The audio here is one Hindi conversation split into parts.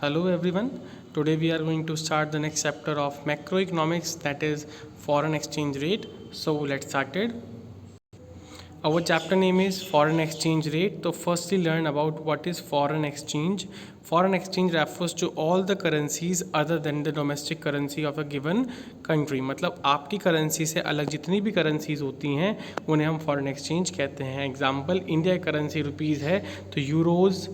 Hello everyone. Today we are going to start the next chapter of macroeconomics, that is foreign exchange rate. So let's start it. Our chapter name is foreign exchange rate. So firstly learn about what is foreign exchange. Foreign exchange refers to all the currencies other than the domestic currency of a given country. मतलब आपकी करेंसी से अलग जितनी भी करेंसीज होती हैं उन्हें हम फॉरेन एक्सचेंज कहते हैं. एग्जाम्पल, इंडिया की करेंसी रुपीज़ है तो यूरोज़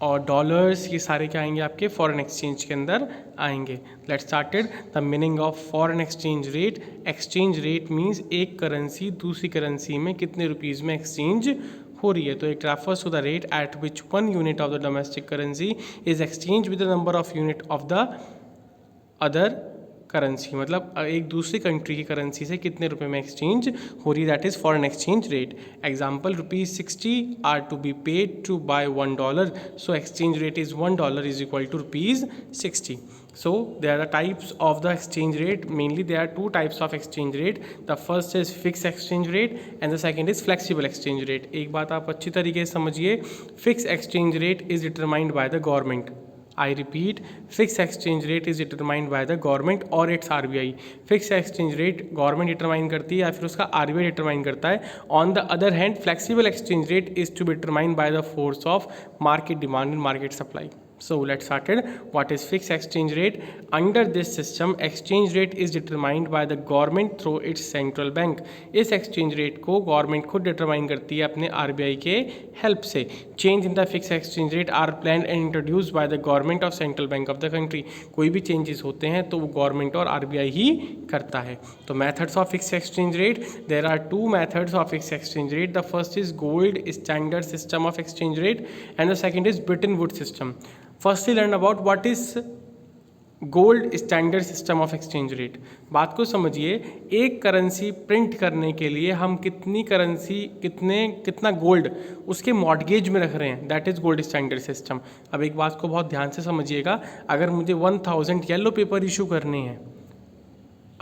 और डॉलर्स ये सारे क्या आएंगे आपके फॉरेन एक्सचेंज के अंदर आएंगे. Let's started the meaning of foreign exchange rate. Exchange rate means एक करेंसी दूसरी करेंसी में कितने रुपीज़ में एक्सचेंज हो रही है. तो it refers to the rate at which one unit of the domestic currency is exchange with the number of unit of the other currency. मतलब एक दूसरी कंट्री की करेंसी से कितने रुपए में एक्सचेंज हो रही है, that is foreign exchange rate. Example, ₹60 are to be paid to buy $1. So exchange rate is $1 is equal to ₹60. So there are the types of the exchange rate. Mainly there are two types of exchange rate. The first is fixed exchange rate and the second is flexible exchange rate. एक बात आप अच्छी तरीके से समझिए, fixed exchange rate is determined by the government. I repeat, fixed exchange rate is determined by the government or its RBI. fixed exchange rate government determine करती है या फिर उसका RBI determine करता है. On the other hand, flexible exchange rate is to be determined by the force of market demand and market supply. So let's start it. What is fixed exchange rate? Under this system, exchange rate is determined by the government through its central bank. इस exchange rate को government खुद determine करती है अपने RBI के help से. Change in the fixed exchange rate are planned and introduced by the government of central bank of the country. कोई भी changes होते हैं तो वो government और RBI ही करता है. तो methods of fixed exchange rate, there are two methods of fixed exchange rate. The first is gold standard system of exchange rate and the second is Bretton Woods system. Firstly learn about what is gold standard system of exchange rate. बात को समझिए, एक करेंसी प्रिंट करने के लिए हम कितनी करेंसी कितना गोल्ड उसके मॉर्गेज में रख रहे हैं, that is gold standard system. अब एक बात को बहुत ध्यान से समझिएगा, अगर मुझे 1000 येलो पेपर इशू करने हैं,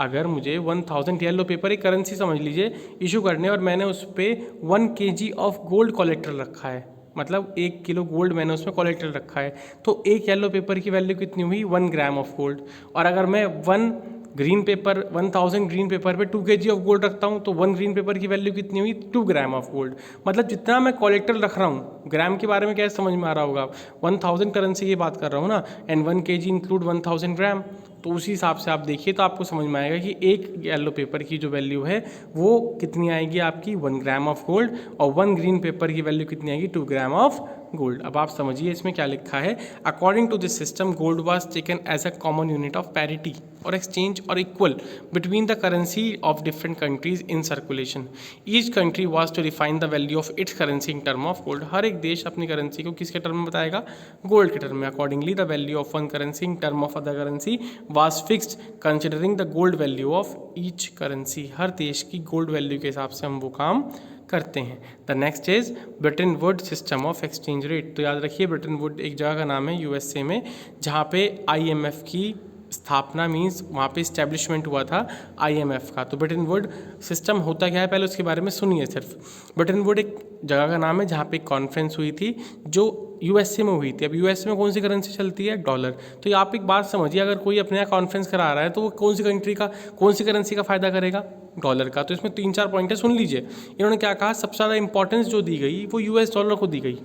अगर मुझे 1000 येलो पेपर एक करेंसी समझ लीजिए इशू करने और मैंने उस पर 1 kg ऑफ गोल्ड कोलेक्टर रखा है, मतलब 1 किलो गोल्ड मैंने उसमें कोलेक्टर रखा है, तो एक येलो पेपर की वैल्यू कितनी हुई 1 ग्राम ऑफ गोल्ड. और अगर मैं 1000 ग्रीन पेपर पे 2 kg ऑफ गोल्ड रखता हूँ तो 1 ग्रीन पेपर की वैल्यू कितनी हुई 2 ग्राम ऑफ गोल्ड. मतलब जितना मैं कोलेक्टर रख रहा हूँ, ग्राम के बारे में कैसे समझ में आ रहा होगा, 1000 करेंसी की बात कर रहा हूँ ना, एंड 1 kg इंक्लूड 1000 ग्राम. तो उसी हिसाब से आप देखिए तो आपको समझ में आएगा कि एक येलो पेपर की जो वैल्यू है वो कितनी आएगी आपकी 1 ग्राम ऑफ गोल्ड, और 1 ग्रीन पेपर की वैल्यू कितनी आएगी 2 ग्राम ऑफ गोल्ड. अब आप समझिए इसमें क्या लिखा है. According to this system, gold was taken as a common unit of parity और एक्सचेंज और equal between the currency of different countries in circulation. Each country was to define the value of its currency in term of gold. हर एक देश अपनी करेंसी को किसके टर्म में बताएगा, गोल्ड के टर्म में. Accordingly the value of one currency in term of other currency was fixed considering the gold value of each currency. हर देश की गोल्ड वैल्यू के हिसाब से हम वो काम करते हैं. The next is Britain Wood system of exchange rate. तो याद रखिए, ब्रिटेन वुड एक जगह का नाम है यूएसए में, जहाँ पे IMF की स्थापना मीन्स वहाँ पे इस्टेब्लिशमेंट हुआ था IMF का. तो ब्रिटेन वुड सिस्टम होता क्या है पहले उसके बारे में सुनिए सिर्फ. ब्रिटेन वुड एक जगह का नाम है जहाँ पे कॉन्फ्रेंस हुई थी जो यूएसए में हुई थी. अब यूएसए में कौन सी करेंसी चलती है, डॉलर. तो आप एक बात समझिए, अगर कोई अपने यहाँ कॉन्फ्रेंस करा रहा है तो वो कौन सी करेंसी का फ़ायदा करेगा, डॉलर का. तो इसमें 3-4 पॉइंट है, सुन लीजिए. इन्होंने क्या कहा, सबसे ज़्यादा इंपॉर्टेंस जो दी गई वो US डॉलर को दी गई.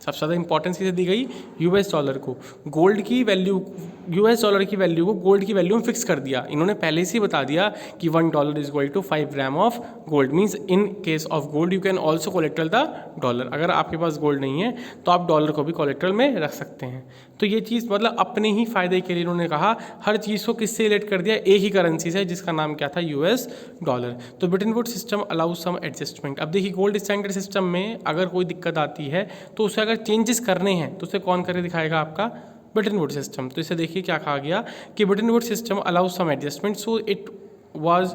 सबसे ज़्यादा इंपॉर्टेंस किसे दी गई, US डॉलर को. गोल्ड की वैल्यू, US डॉलर की वैल्यू को गोल्ड की वैल्यू में फिक्स कर दिया. इन्होंने पहले से ही बता दिया कि $1 is equal to 5 gram of gold. Means in case of gold you can also collateral the dollar. अगर आपके पास गोल्ड नहीं है तो आप डॉलर को भी कोलेक्ट्रल में रख सकते हैं. तो ये चीज़ मतलब अपने ही फायदे के लिए इन्होंने कहा, हर चीज़ को किससे रिलेट कर दिया, एक ही करेंसी से जिसका नाम क्या था, US डॉलर. तो Bretton Wood system allow some adjustment. अब देखिए, गोल्ड स्टैंडर्ड सिस्टम में अगर कोई दिक्कत आती है तो उसे अगर चेंजेस करने हैं तो उसे कौन करके दिखाएगा, आपका ब्रिटेन वुड सिस्टम. तो इसे देखिए क्या कहा गया कि Bretton Wood system allow some adjustment, so it was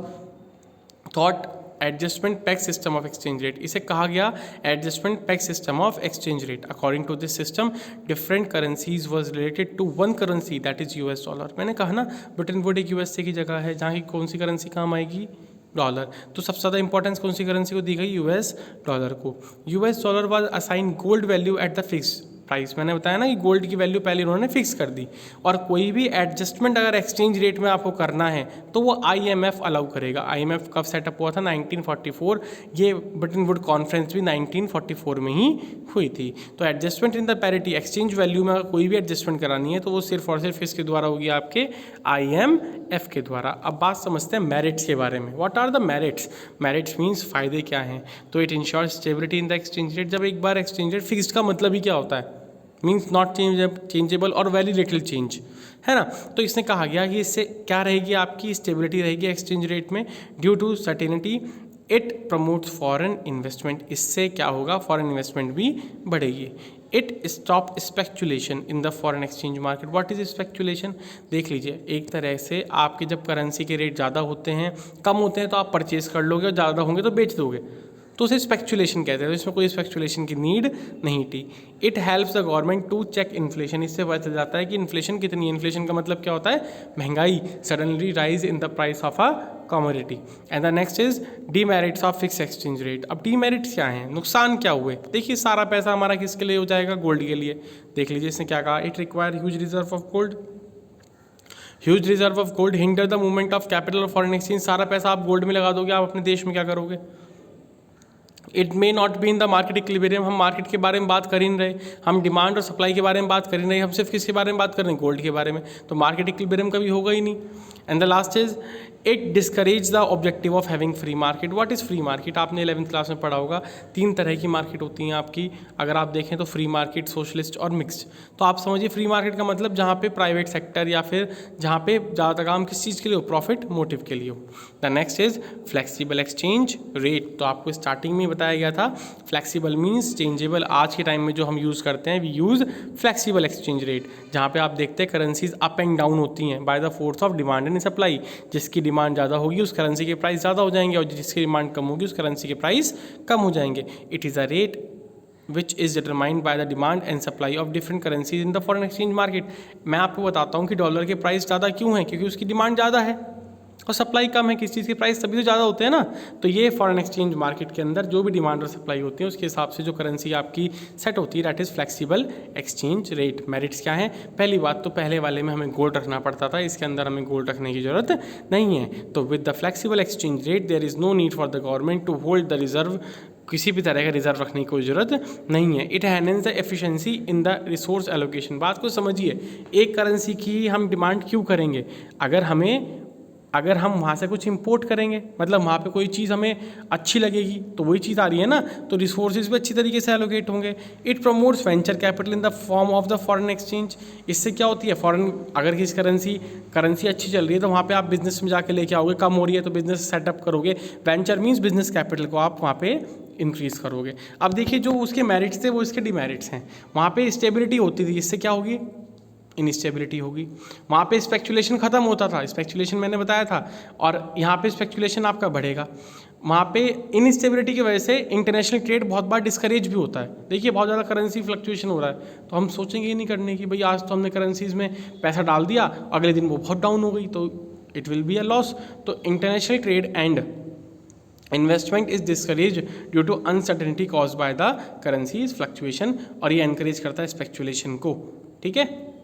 thought adjustment peg system of exchange rate. इसे कहा गया adjustment peg system of exchange rate. According to this system different currencies was related to one currency that is US dollar. मैंने कहा ना, ब्रिटेन वुड एक यूएसए की जगह है जहाँ की कौन सी करेंसी काम आएगी, डॉलर. तो सबसे ज़्यादा इंपॉर्टेंस कौन सी करेंसी को दी गई, US डॉलर को. US dollar was assign gold value at the fix price. मैंने बताया ना कि गोल्ड की वैल्यू पहले उन्होंने फिक्स कर दी, और कोई भी एडजस्टमेंट अगर एक्सचेंज रेट में आपको करना है तो वो IMF अलाउ करेगा। IMF कब सेटअप हुआ था? 1944। ये ब्रेटन वुड कॉन्फ्रेंस भी 1944 में ही हुई थी। तो adjustment in the parity, exchange value में अगर कोई भी एडजस्टमेंट करानी है तो वो सिर्फ और सिर्फ इसके द्वारा होगी, आपके IMF के द्वारा। अब बात समझते हैं मेरिट्स के बारे में। What are the merits? Merits means फायदे क्या हैं? तो it insure stability in the exchange rate. जब एक बार एक्सचेंज रेट फिक्स्ड का मतलब ही क्या होता है? मीन्स नॉट चेंजेबल और वेरी लिटिल चेंज, है ना। तो इसने कहा गया कि इससे क्या रहेगी, आपकी स्टेबिलिटी रहेगी एक्सचेंज रेट में। Due to certainty it promotes foreign investment. इससे क्या होगा? फॉरेन इन्वेस्टमेंट भी बढ़ेगी। It stop speculation in the foreign exchange market. What is speculation? देख लीजिए, एक तरह से आपके जब करेंसी के रेट ज़्यादा होते हैं, कम होते हैं तो आप परचेज कर लोगे, और ज़्यादा होंगे तो बेच दोगे, तो उसे स्पेक्यूलेशन कहते हैं। तो इसमें कोई स्पेक्यूलेशन की नीड नहीं थी। It helps the government to check inflation. इससे पता चल जाता है कि इन्फ्लेशन कितनी है। इन्फ्लेशन का मतलब क्या होता है? महंगाई, suddenly rise in the price of a commodity. And the next is demerits of fix exchange rate. अब डीमेरिट्स क्या हैं, नुकसान क्या हुए? देखिए, सारा पैसा हमारा किसके लिए हो जाएगा? गोल्ड के लिए। देख लीजिए इसने क्या कहा, it require huge reserve of gold. Huge reserve of gold hinder the movement of capital और फॉरेन एक्सचेंज। सारा पैसा आप गोल्ड में लगा दोगे, आप अपने देश में क्या करोगे? It may not be in the market equilibrium. हम मार्केट के बारे में बात कर ही नहीं रहे, हम डिमांड और सप्लाई के बारे में बात कर ही नहीं रहे, हम सिर्फ किसके बारे में बात कर रहे हैं? गोल्ड के बारे में। तो मार्केट इक्विलिब्रियम कभी होगा ही नहीं। And the last is it discourage the objective of having free market. What is free market? आपने 11th क्लास में पढ़ा होगा। 3 तरह की मार्केट होती हैं आपकी, अगर आप देखें तो फ्री मार्केट, सोशलिस्ट और मिक्स्ड। तो आप समझिए फ्री मार्केट का मतलब जहाँ पे प्राइवेट सेक्टर या फिर जहाँ पे ज़्यादा काम किस चीज़ के लिए हो? प्रॉफिट मोटिव के लिए हो। The next is flexible exchange rate. तो आपको स्टार्टिंग में बताया गया था, फ्लेक्सिबल मीन्स चेंजेबल। आज के टाइम में जो हम यूज़ करते हैं, we use flexible exchange rate, जहाँ पे आप देखते हैं करेंसीज अप एंड डाउन होती हैं by the force of demand and supply. जिसकी डिमांड ज़्यादा होगी उस करेंसी के प्राइस ज़्यादा हो जाएंगे, और जिसकी डिमांड कम होगी उस करेंसी के प्राइस कम हो जाएंगे। It is a rate which is determined by the demand and supply of different currencies in the foreign exchange market। मैं आपको बताता हूँ कि डॉलर के प्राइस ज़्यादा क्यों है, क्योंकि उसकी डिमांड ज़्यादा है और सप्लाई कम है। किस चीज़ के प्राइस तभी तो ज़्यादा होते हैं ना। तो ये फॉरेन एक्सचेंज मार्केट के अंदर जो भी डिमांड और सप्लाई होती है उसके हिसाब से जो करेंसी आपकी सेट होती है, that is flexible exchange rate. Merits क्या है? पहली बात तो पहले वाले में हमें गोल्ड रखना पड़ता था, इसके अंदर हमें गोल्ड रखने की जरूरत नहीं है। तो with the flexible exchange rate there is no need for the government to hold the reserve. किसी भी तरह का रिजर्व रखने की कोई ज़रूरत नहीं है। It handles the efficiency in the resource allocation. बात को समझिए, एक करेंसी की हम डिमांड क्यों करेंगे? अगर हम वहाँ से कुछ इंपोर्ट करेंगे, मतलब वहाँ पे कोई चीज़ हमें अच्छी लगेगी तो वही चीज़ आ रही है ना, तो रिसोर्सेज भी अच्छी तरीके से एलोकेट होंगे। It promotes venture capital in the form of the foreign exchange. इससे क्या होती है? फॉरेन, अगर किसी करेंसी अच्छी चल रही है तो वहाँ पे आप बिजनेस में जाके लेके आओगे, कम हो रही है तो बिजनेस सेटअप करोगे। वेंचर मीन्स बिजनेस कैपिटल को आप वहाँ पे इंक्रीज़ करोगे। अब देखिए, जो उसके मेरिट्स थे वो इसके डिमेरिट्स हैं। वहाँ पे स्टेबिलिटी होती थी, इससे क्या होगी? इनस्टेबिलिटी होगी। वहाँ पे स्पेक्यूलेशन ख़त्म होता था, स्पेक्यूलेशन मैंने बताया था, और यहाँ पे स्पेक्यूलेशन आपका बढ़ेगा। वहाँ पे इनस्टेबिलिटी की वजह से इंटरनेशनल ट्रेड बहुत बार डिस्करेज भी होता है। देखिए, बहुत ज़्यादा करेंसी फ्लक्चुएशन हो रहा है तो हम सोचेंगे ही नहीं करने की, भाई आज तो हमने करेंसीज में पैसा डाल दिया, अगले दिन वो बहुत डाउन हो गई तो it will be a loss. तो international trade and investment is discourage due to uncertainty cause by the currencies fluctuation, और ये एनकरेज करता है स्पेक्यूलेशन को। ठीक है।